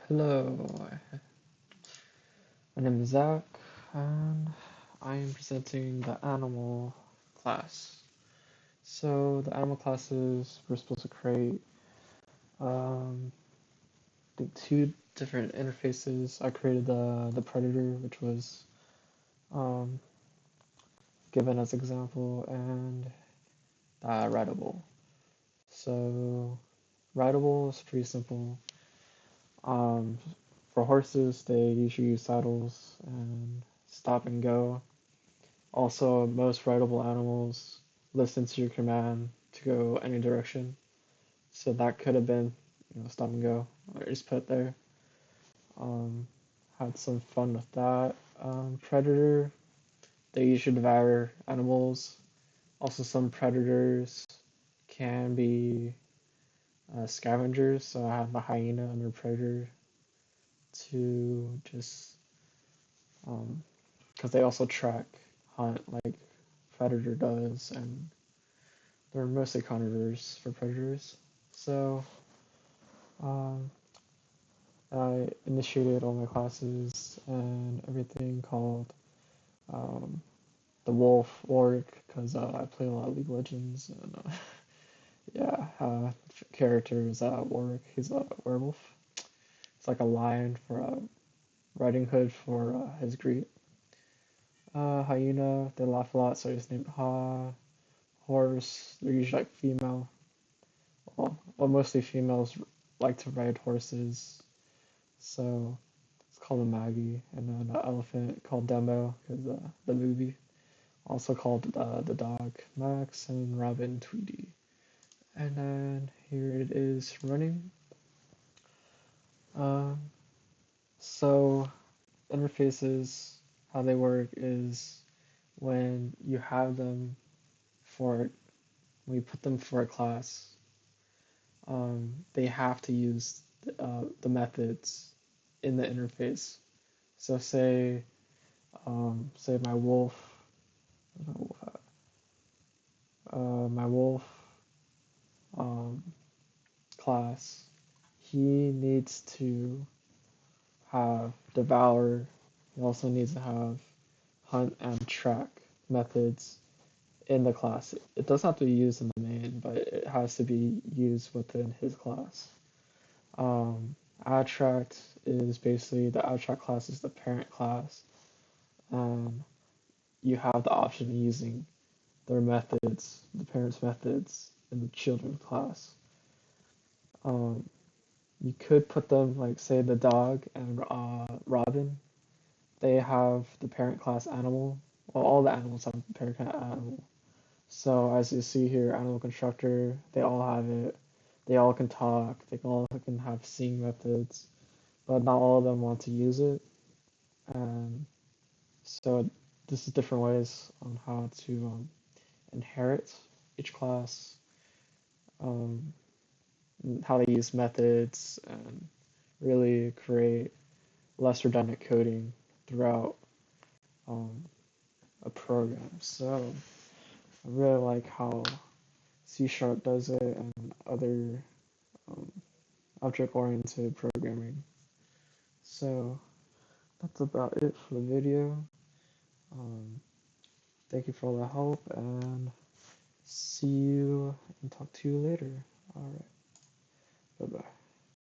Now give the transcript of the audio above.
Hello, my name is Zach, and I am presenting the animal class. So the animal classes we're supposed to create, I think two different interfaces. I created the predator, which was um, given as example, and rideable. So rideable is pretty simple. Um, for horses, they usually use saddles and stop and go. Also, most rideable animals listen to your command to go any direction. So that could have been, stop and go, or just put there. Um, had some fun with that. Predator, they usually devour animals. Also, some predators can be scavengers. So I have a hyena under predator to just, because they also track, hunt like predator does, and they're mostly carnivores for predators. So um, I initiated all my classes and everything called um, the Wolf Orc because I play a lot of League of Legends and yeah, character is Warwick. He's a werewolf. It's like a lion for Riding Hood for his greet. Hyena, they laugh a lot, so I just named Ha. Horse, they're usually like female. Well, mostly females like to ride horses, so it's called a Maggie. And then an elephant called Demo, because the movie. Also called the dog Max and Robin Tweety. And then here it is running. Um, so interfaces, how they work is when you have them for when you put them for a class, they have to use the methods in the interface. So say my wolf, my wolf um, class, he needs to have devour. He also needs to have hunt and track methods in the class. It doesn't have to be used in the main, but it has to be used within his class. Attract is basically the attract class is the parent class. Um, you have the option of using their methods, the parents' methods, in the children class. Um, you could put them like say the dog and Robin. They have the parent class animal. Well, all the animals have the parent class animal. So as you see here, animal constructor, they all have it. They all can talk. They all can have seeing methods, but not all of them want to use it. And so this is different ways on how to inherit each class, um, how to use methods, and really create less redundant coding throughout um, a program. So I really like how C# does it and other um, object-oriented programming. So that's about it for the video. Um, Thank you for all the help and see you and talk to you later. All right. Bye bye.